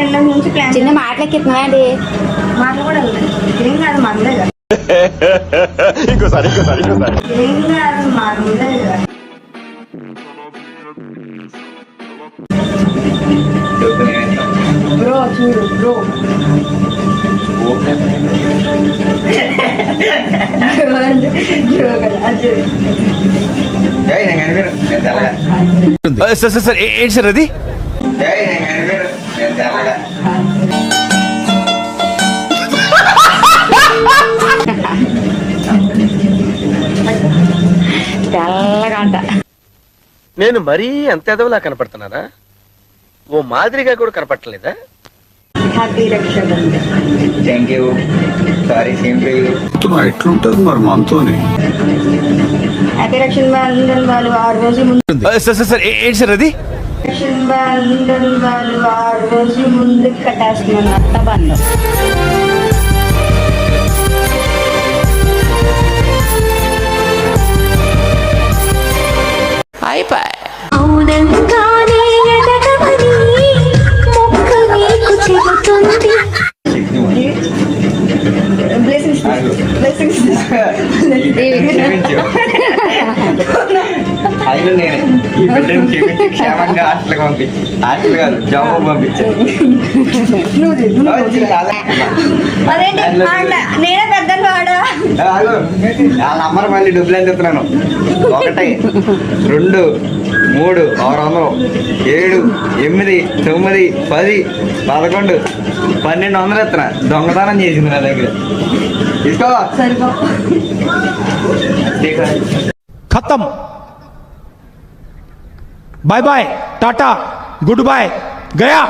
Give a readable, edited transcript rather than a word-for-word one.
నిన్న నుంచి ప్లాన్ చిన్న మాటలకి ఇస్తున్నాయండి. మాటలు కూడా ఉన్నాయి. ఏం కాదు మందే కదా. ఇంకోసారి ఏం కాదు మందే కదా. బ్రో చూడు బ్రో సార్ ఏంటి సార్ అది? తెల్లగా అంట. నేను మరీ అంత ఎదవలా కనపడుతున్నానా? ఓ మాదిరిగా కూడా కనపడలేదా? Happy Rakshabandhan. Thank you. Sorry, same to you. ఎట్లుంటది మరి మనతోని? హ్యాపీ రక్షాబంధన్ వాళ్ళు 6 రోజుల ముందు సార్ ఏంటి సార్ అది? రక్షాబంధన్ వాళ్ళు 6 రోజుల ముందు కట్టేస్తున్నారు. రక్షాబంధన్. అయిపోయి బ్లెస్సింగ్స్ బ్లెస్సింగ్స్ అయినా నేనే ఈ బిడ్డను క్షమించి క్షేమంగా హాస్టల్కి పంపించి, హాస్టల్ కాదు జాబ్ పంపించాను. అదేంటి నేనే పెద్ద వాడా. వాళ్ళ అమ్మరు మళ్ళీ డబ్బులు ఎంత ఎత్తున్నాను? 1 2 3 600 7 8 9 10 11 1200 ఎత్తున్నా. దొంగతనం చేసింది నా దగ్గర. తీసుకో. खत्म, bye bye, tata, goodbye, गया।